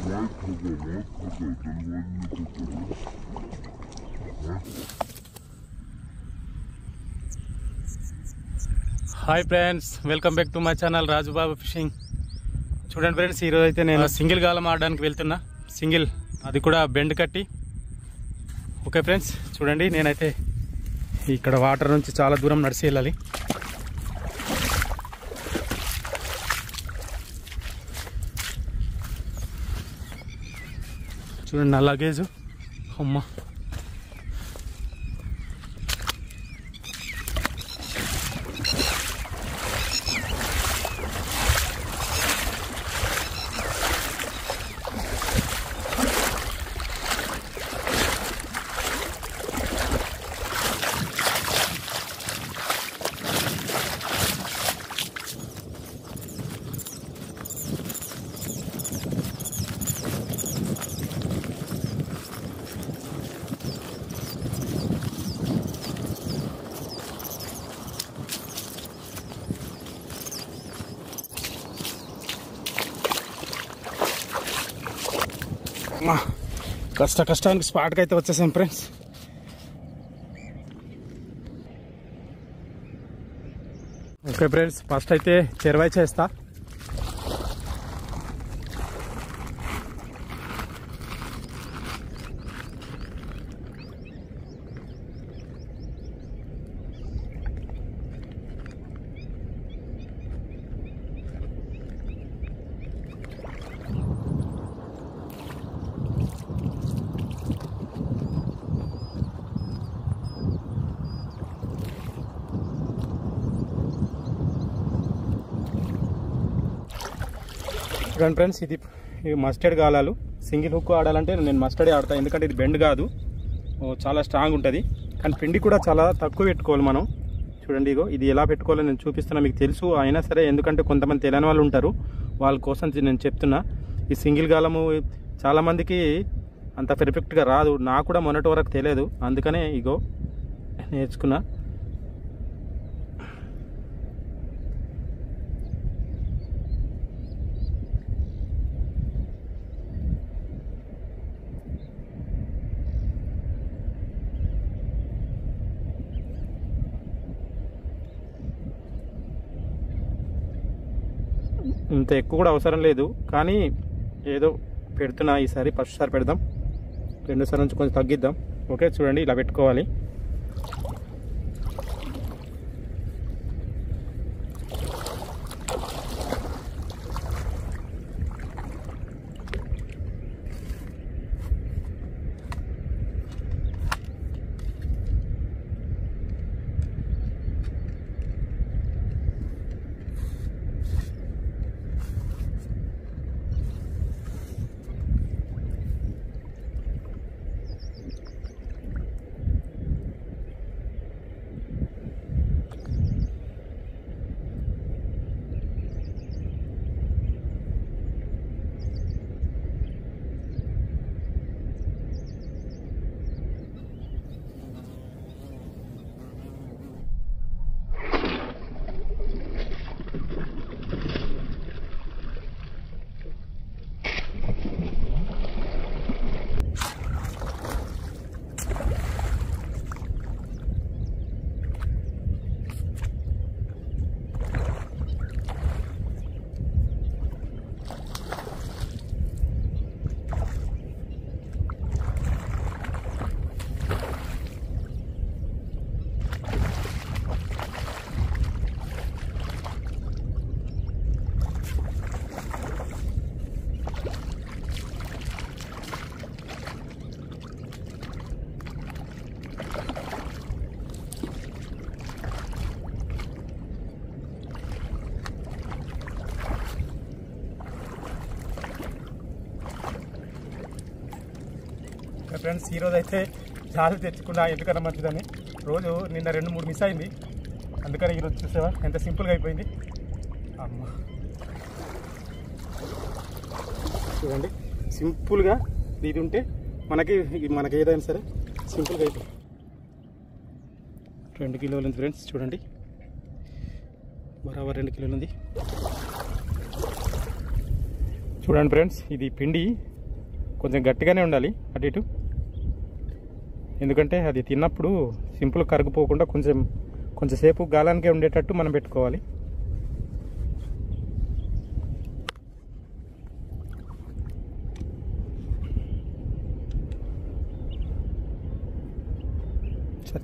Hi friends, welcome back to my channel Rajubabu fishing. చూడండి friends, ఈరోజు అయితే నేను సింగిల్ గాలం ఆడడానికి వెళ్తున్నా. సింగిల్, అది కూడా బెండ్ కట్టి. ఓకే ఫ్రెండ్స్, చూడండి నేనైతే ఇక్కడ వాటర్ నుంచి చాలా దూరం నడిచి వెళ్ళాలి. చూడండి నా లగేజు. అమ్మ, కష్టానికి స్పాట్కి అయితే వచ్చేసాం ఫ్రెండ్స్. ఓకే ఫ్రెండ్స్, ఫస్ట్ అయితే చెరువై చేస్తా. చూడండి ఫ్రెండ్స్, ఇది మస్టర్డ్ గాలాలు. సింగిల్ హుక్ ఆడాలంటే నేను మస్టర్డే ఆడతాను, ఎందుకంటే ఇది బెండ్ కాదు, చాలా స్ట్రాంగ్ ఉంటుంది. కానీ పిండి కూడా చాలా తక్కువ పెట్టుకోవాలి మనం. చూడండి, ఇగో ఇది ఎలా పెట్టుకోవాలో నేను చూపిస్తున్నా. మీకు తెలుసు అయినా సరే, ఎందుకంటే కొంతమంది తెలియని వాళ్ళు ఉంటారు, వాళ్ళ కోసం నేను చెప్తున్నా. ఈ సింగిల్ గాలము చాలామందికి అంత పర్ఫెక్ట్గా రాదు, నాకు కూడా మొన్నటి వరకు తెలియదు, అందుకనే ఇగో నేర్చుకున్నా. ఇంత ఎక్కువ కూడా అవసరం లేదు, కానీ ఏదో పెడుతున్నా. ఈసారి ఫస్ట్ సారి పెడదాం, రెండోసారి నుంచి కొంచెం తగ్గిద్దాం. ఓకే, చూడండి ఇలా పెట్టుకోవాలి. ఫ్రెండ్స్, ఈరోజు అయితే జాలి తెచ్చుకున్నా, ఎందుకన్నా మంచిదని. రోజు నిన్న 2-3 మిస్ అయింది, అందుకని ఈరోజు చూసావా ఎంత సింపుల్గా అయిపోయింది. అమ్మ, చూడండి సింపుల్గా ఇది ఉంటే మనకి ఏదైనా సరే సింపుల్గా అయిపోయింది. 2 కిలోలు ఉంది ఫ్రెండ్స్, చూడండి బరాబర్ 2 కిలోలు ఉంది. చూడండి ఫ్రెండ్స్, ఇది పిండి కొంచెం గట్టిగానే ఉండాలి అటు ఇటు, ఎందుకంటే అది తిన్నప్పుడు సింపుల్ కరిగిపోకుండా కొంచెంసేపు గాలానికే ఉండేటట్టు మనం పెట్టుకోవాలి.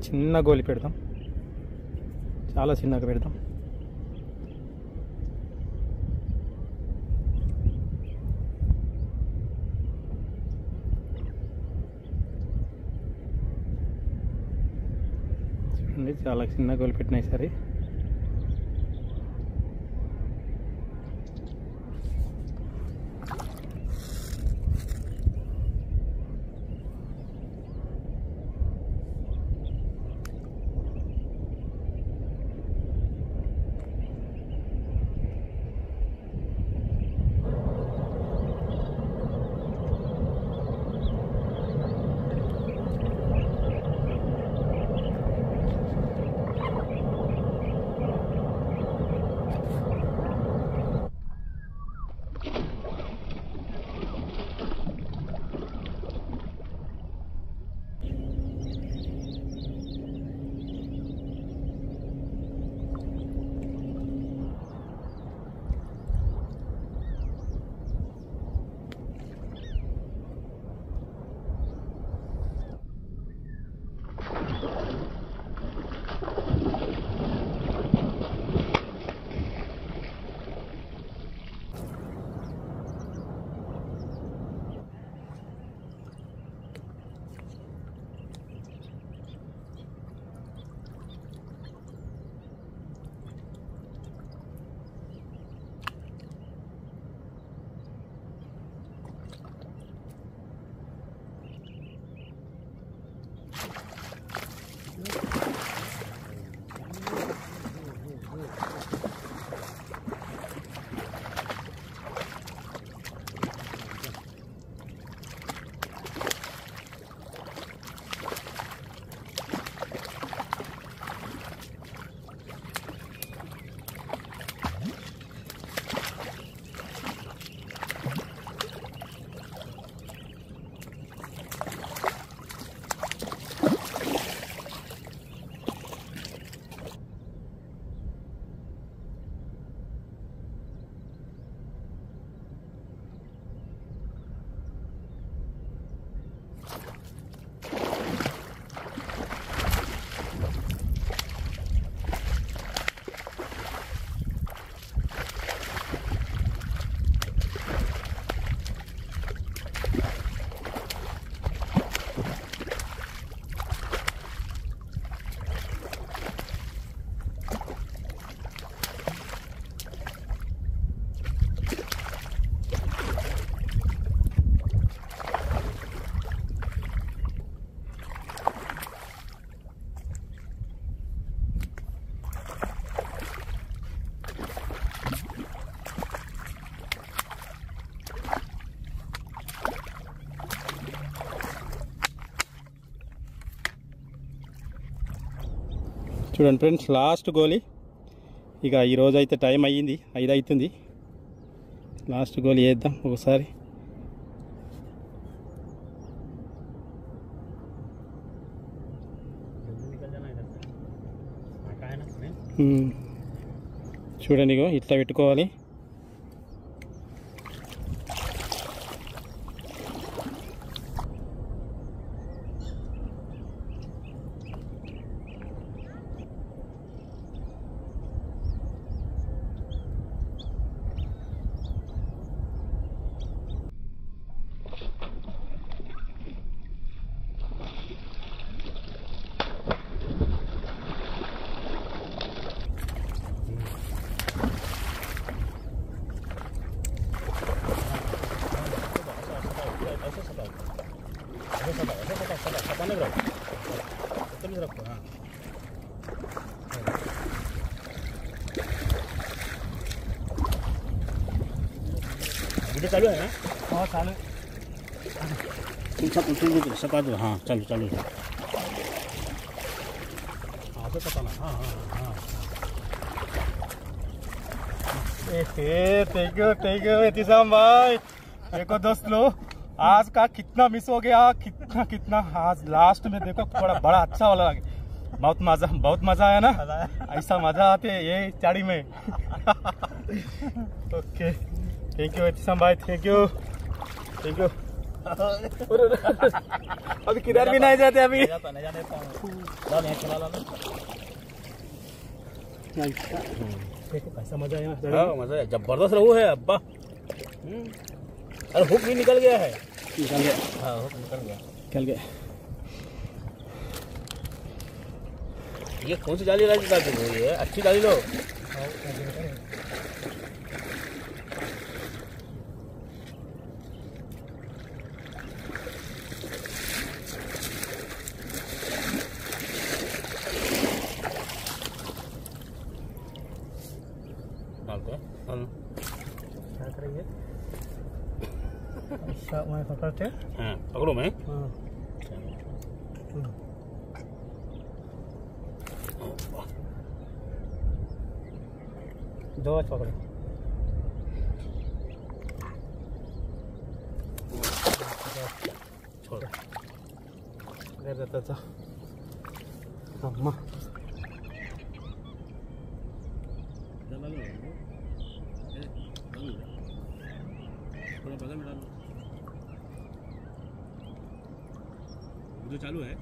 చిన్న గోలి పెడదాం, చాలా చిన్నగా పెడదాం. చూడండి చాలా చిన్న గోలి పెట్టినాయి సరే. చూడండి ఫ్రెండ్స్, లాస్ట్ గోలీ. ఇక ఈరోజు అయితే టైం అయ్యింది, 5 అవుతుంది. లాస్ట్ గోలీ వేద్దాం ఒకసారి. చూడండి ఇగో ఇట్లా పెట్టుకోవాలి. चालू है ना? हाँ चालू। तुम सका दो। हाँ चालू चालू। हाँ तो पता ना। हाँ हाँ हाँ। थैंक यू एतिसाम भाई. देखो दोस्तों, आज का कितना मिस हो गया, कितना कितना। आज लास्ट में देखो थोड़ा बड़ा अच्छा वाला लगे। बहुत मजा आया ना। ऐसा मजा आते है ये चाड़ी में। ओके, थैंक यू एहतिशाम भाई, थैंक यू। अभी किधर भी नहीं जाते अभी। कैसा मजा आया। मजा है, जबरदस्त रहू है अब्बा। अरे हुक भी निकल गया है। हाँ, हुक निकल गया। ये कौन सी जाली डालती हो? ये अच्छी डाली लो। क्या करेंगे? मैं पकड़ते। हाँ, पकड़ो मैं। दो पकड़ो। छोड़। इधर रहता था अम्मा। थोड़ा बगल में डालो। वीडियो चालू है।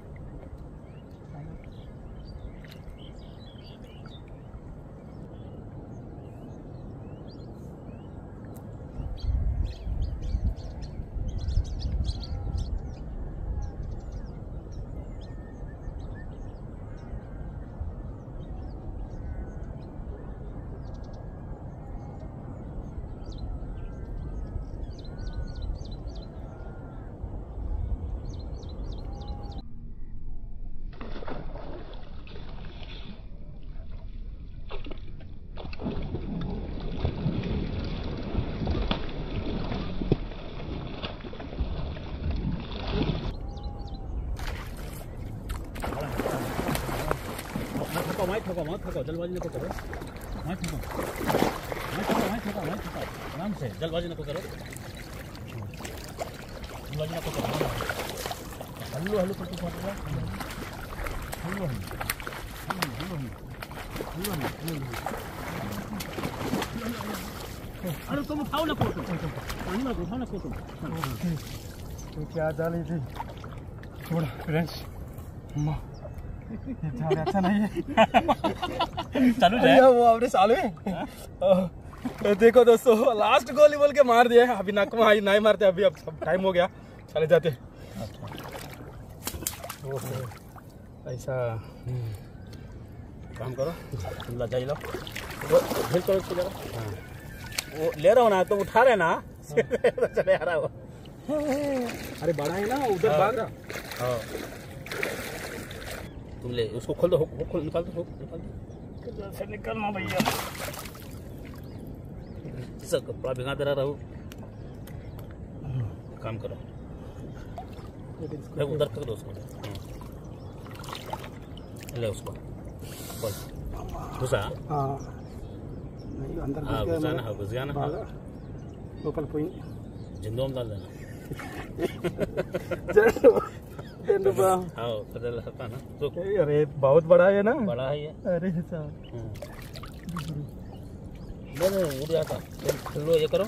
मत थको, जल्दबाजी नको करो। मत थको, आराम से, जल्दबाजी नको करो। जल्दबाजी नको करो। हल्लू हल्लू करके छोड़। हल्लू अरे तुम उठाओ ना फोटो, उठाओ ना फोटो। तो क्या डाली थी? छोड़ फ्रेंड्स, अच्छा नहीं है। चालू जाए वो अपने साल में। देखो दोस्तों, लास्ट गोली बोल के मार दिया। अभी नकमा नहीं मारते अभी, अब सब टाइम हो गया, चले जाते। ऐसा काम करो, जाइए लो, हेल्प करो इसको जरा। हाँ, वो ले रहा हो ना, तो उठा रहे ना। चले आ रहा हो। अरे बड़ा है ना, उधर भाग रहा। हाँ, तुम ले उसको खोल दो, हुक खोल, निकाल दो, हुक निकाल दो। से निकलना भैया। सब कपड़ा भिगाते रहो। काम करो, उधर तक दो उसको। ले उसको बोल, घुसा। हाँ नहीं, अंदर हाँ, घुसाना है, घुस गया ना। लोकल पॉइंट जिंदों में डाल देना। हाँ, पता लगता ना। तो अरे बहुत बड़ा है ना। बड़ा है ये। अरे नहीं उड़ जाता। लो ये करो।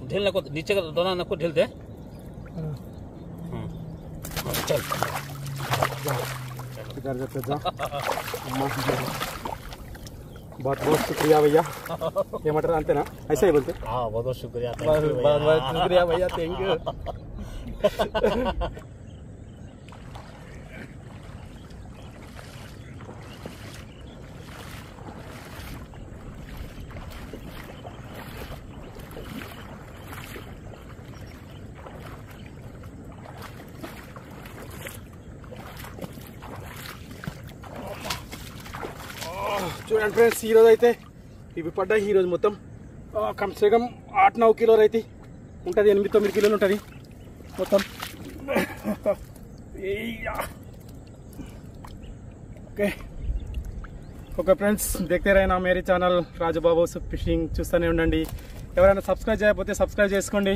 ढील नको, नीचे का दोनों नको ढील दे। चल इधर जाते जा। बहुत बहुत शुक्रिया भैया। ये मटर आनते ना, ऐसा ही बोलते। हाँ, बहुत बहुत शुक्रिया। बहुत बहुत शुक्रिया भैया, थैंक यू। చూడండి ఫ్రెండ్స్, ఈరోజు అయితే ఇవి పడ్డాయి. ఈరోజు మొత్తం కమ్సే కమ్ 8-9 కిలోలు అయితే ఉంటుంది, 8-9 కిలోలు ఉంటుంది మొత్తం. ఓకే ఓకే ఫ్రెండ్స్, देखते रहना मेरे ఛానల్ రాజుబాబు ఫిషింగ్. చూస్తూనే ఉండండి. ఎవరైనా సబ్స్క్రైబ్ చేయకపోతే సబ్స్క్రైబ్ చేసుకోండి.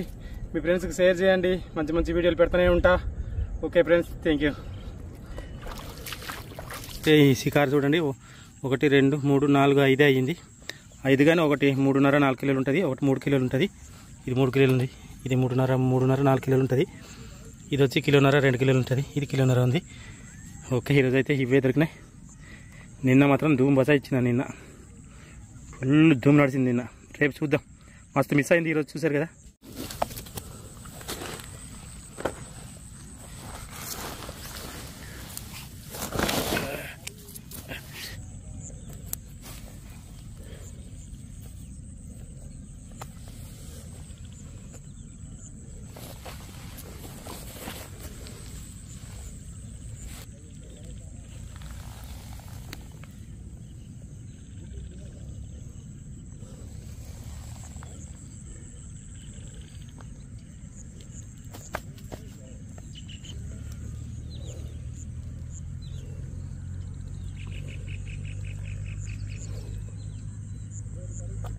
మీ ఫ్రెండ్స్కి షేర్ చేయండి. మంచి మంచి వీడియోలు పెడుతూనే ఉంటా. Okay friends, thank you. ఈ షికారు చూడండి, 1 2 3 4 5 అయ్యింది. 5 కానీ ఒకటి 3.5 4 కిలోలు ఉంటుంది, ఒకటి 3 కిలోలు ఉంటుంది. ఇది 3 కిలోలు ఉంది, ఇది 3.5 4 కిలోలు ఉంటుంది. ఇది వచ్చి 1.5 కిలో 2 కిలోలు ఉంటుంది, ఇది 1.5 కిలో ఉంది. ఓకే, ఈరోజు అయితే ఇవే దొరికినాయి. నిన్న మాత్రం ధూమ్ బసా ఇచ్చిన, నిన్న ఫుల్ ధూమ్ నడిచింది నిన్న. రేపు చూద్దాం. మస్తు మిస్ అయింది ఈరోజు, చూసారు కదా.